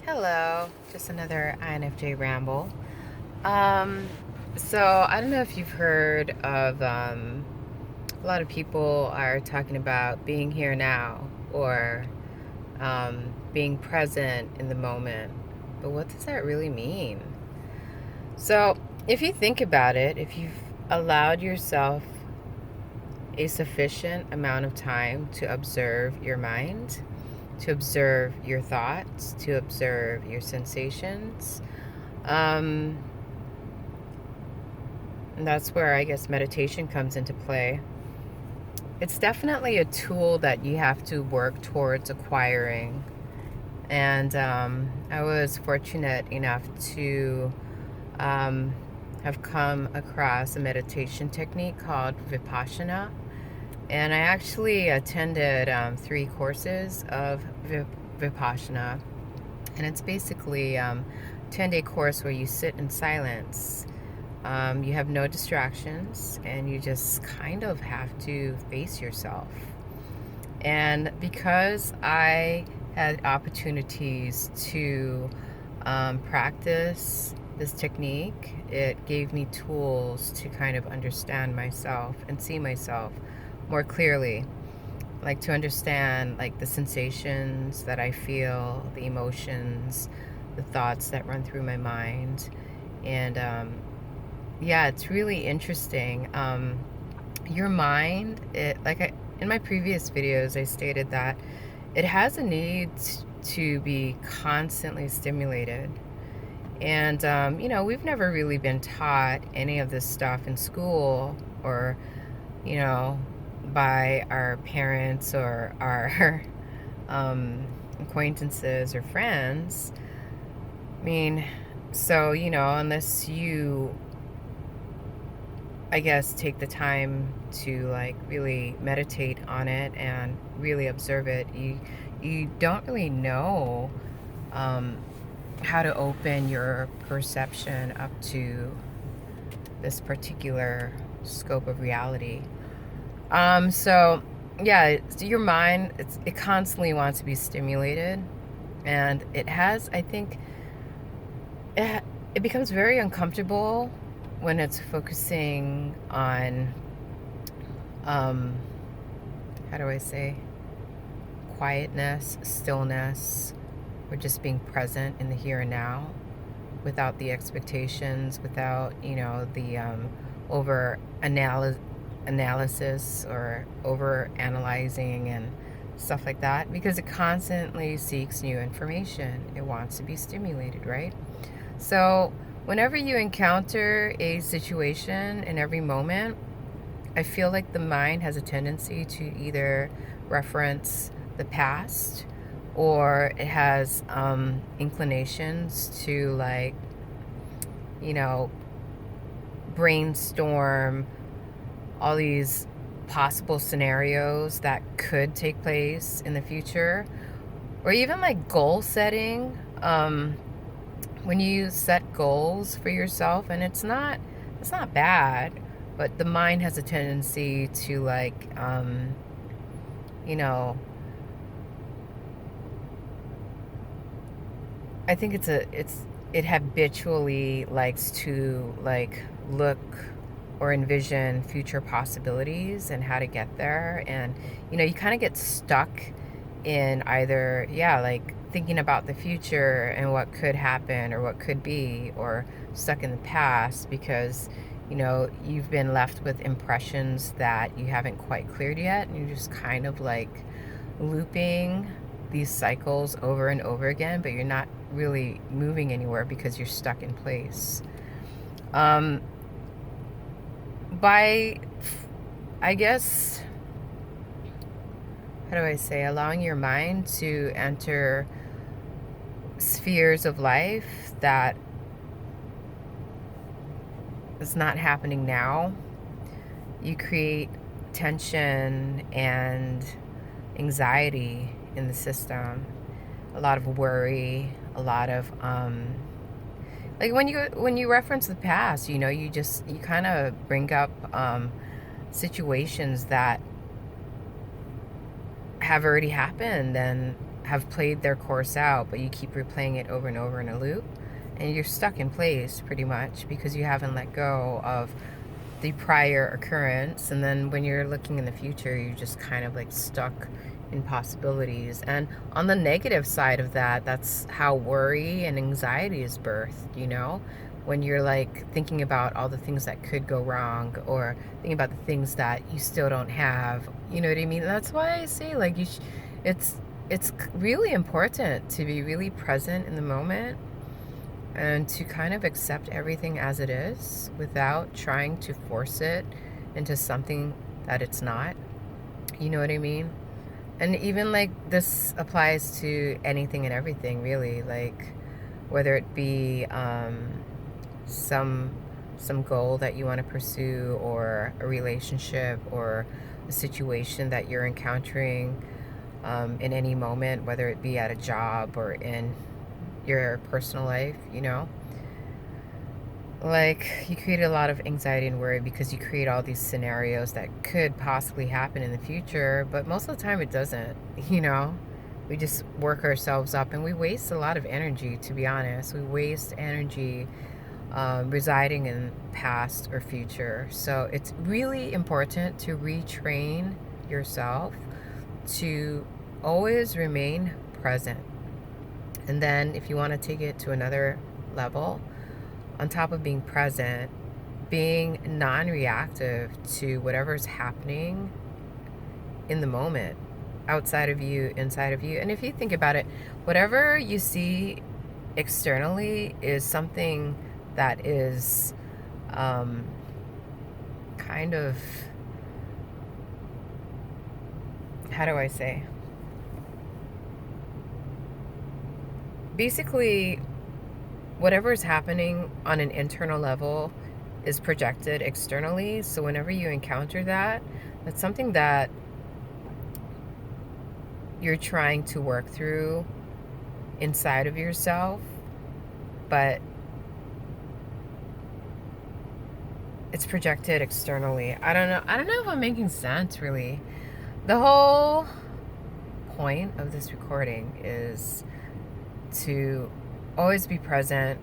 Hello, just another INFJ ramble. Um, so I don't know if you've heard of a lot of people are talking about being here now or being present in the moment. But what does that really mean? So if you think about it, if you've allowed yourself a sufficient amount of time to observe your mind, to observe your thoughts, to observe your sensations, um, and that's where I guess meditation comes into play. It's definitely a tool that you have to work towards acquiring. And I was fortunate enough to um, have come across a meditation technique called Vipassana. And I actually attended 3 courses of Vipassana. And it's basically 10-day course where you sit in silence. You have no distractions and you just kind of have to face yourself. And because I had opportunities to practice this technique, it gave me tools to kind of understand myself and see myself more clearly. Like to understand like the sensations that I feel, the emotions, the thoughts that run through my mind. And yeah, it's really interesting. Your mind, in my previous videos, I stated that it has a need to be constantly stimulated. And, we've never really been taught any of this stuff in school or, you know, by our parents or our acquaintances or friends. I mean, so, unless you I guess take the time to like really meditate on it and really observe it, you don't really know um, how to open your perception up to this particular scope of reality. So yeah, your mind it constantly wants to be stimulated, and it has I think it becomes very uncomfortable when it's focusing on um, how do I say, quietness, stillness, or just being present in the here and now without the expectations, without, the over analysis or over analyzing and stuff like that, because it constantly seeks new information. It wants to be stimulated, right? So, whenever you encounter a situation in every moment, I feel like the mind has a tendency to either reference the past or it has inclinations to, like, you know, brainstorm all these possible scenarios that could take place in the future, or even like goal setting. When you set goals for yourself, and it's not bad, but the mind has a tendency to, like, you know I think it habitually likes to, like, look or envision future possibilities and how to get there, and you kind of get stuck in either, yeah, like thinking about the future and what could happen or what could be, or stuck in the past because you've been left with impressions that you haven't quite cleared yet, and you're just kind of like looping these cycles over and over again, but you're not really moving anywhere because you're stuck in place. um by, I guess, how do I say, allowing your mind to enter spheres of life that is not happening now, you create tension and anxiety in the system, a lot of worry, a lot of like when you reference the past, you kind of bring up situations that have already happened, and have played their course out, but you keep replaying it over and over in a loop, and you're stuck in place pretty much because you haven't let go of the prior occurrence. And then when you're looking in the future, you're just kind of like stuck in possibilities. And on the negative side of that, that's how worry and anxiety is birthed, when you're like thinking about all the things that could go wrong, or thinking about the things that you still don't have. You know what I mean? That's why I say, like, it's it's really important to be really present in the moment and to kind of accept everything as it is without trying to force it into something that it's not. You know what I mean? And even like this applies to anything and everything, really. Like whether it be some goal that you want to pursue, or a relationship, or a situation that you're encountering in any moment, whether it be at a job or in your personal life, like you create a lot of anxiety and worry because you create all these scenarios that could possibly happen in the future, but most of the time it doesn't. We just work ourselves up, and we waste a lot of energy, to be honest. We waste energy residing in past or future. So it's really important to retrain yourself to always remain present. And then if you want to take it to another level, on top of being present, being non-reactive to whatever's happening in the moment, outside of you, inside of you. And if you think about it, whatever you see externally is something that is kind of, how do I say? Basically, whatever is happening on an internal level is projected externally. So whenever you encounter that, that's something that you're trying to work through inside of yourself, but it's projected externally. I don't know if I'm making sense, really. The whole point of this recording is to always be present,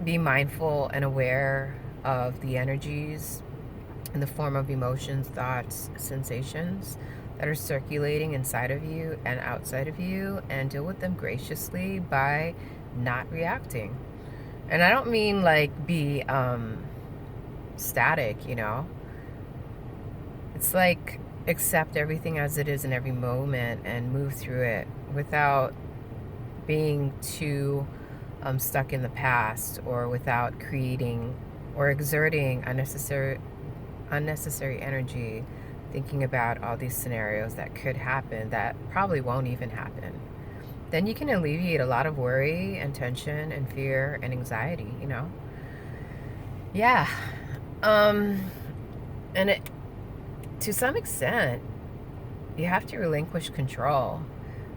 be mindful and aware of the energies in the form of emotions, thoughts, sensations that are circulating inside of you and outside of you, and deal with them graciously by not reacting. And I don't mean like be static, It's like accept everything as it is in every moment and move through it without being too stuck in the past, or without creating or exerting unnecessary energy thinking about all these scenarios that could happen that probably won't even happen. Then you can alleviate a lot of worry and tension and fear and anxiety, Yeah. And to some extent, you have to relinquish control.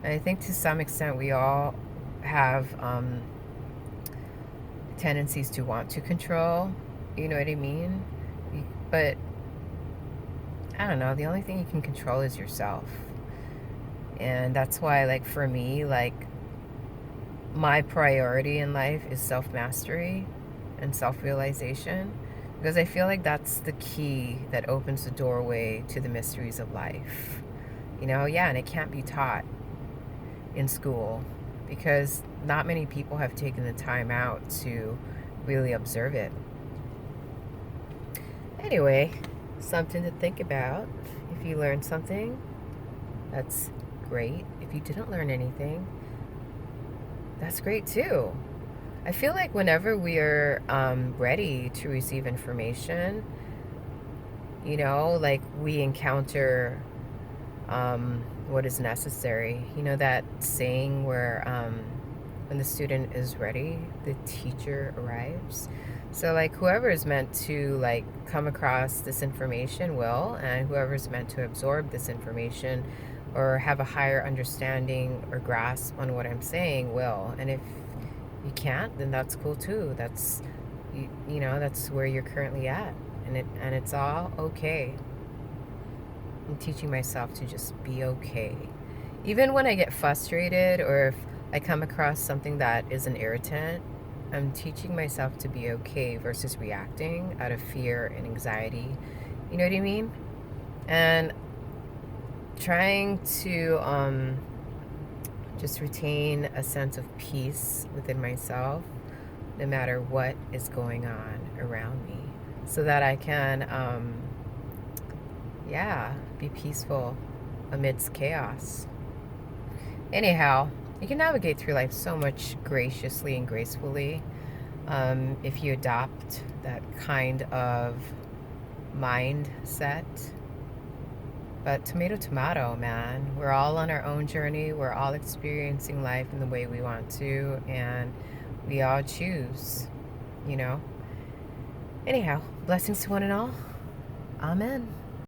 And I think to some extent we all have tendencies to want to control, you know what I mean? But I don't know, the only thing you can control is yourself. And that's why, like, for me, like, my priority in life is self-mastery and self-realization, because I feel like that's the key that opens the doorway to the mysteries of life. Yeah, and it can't be taught in school because not many people have taken the time out to really observe it. Anyway, something to think about. If you learned something, that's great. If you didn't learn anything, that's great too. I feel like whenever we are ready to receive information, like we encounter what is necessary. That saying where when the student is ready, the teacher arrives. So like whoever is meant to like come across this information will, and whoever is meant to absorb this information or have a higher understanding or grasp on what I'm saying will. And if you can't, then that's cool too. That's that's where you're currently at, and it's all okay. I'm teaching myself to just be okay. Even when I get frustrated or if I come across something that is an irritant, I'm teaching myself to be okay versus reacting out of fear and anxiety. You know what I mean? And trying to just retain a sense of peace within myself no matter what is going on around me so that I can, yeah, be peaceful amidst chaos. Anyhow, you can navigate through life so much graciously and gracefully if you adopt that kind of mindset. But tomato, tomato, man. We're all on our own journey. We're all experiencing life in the way we want to, and we all choose, you know. Anyhow, blessings to one and all. Amen.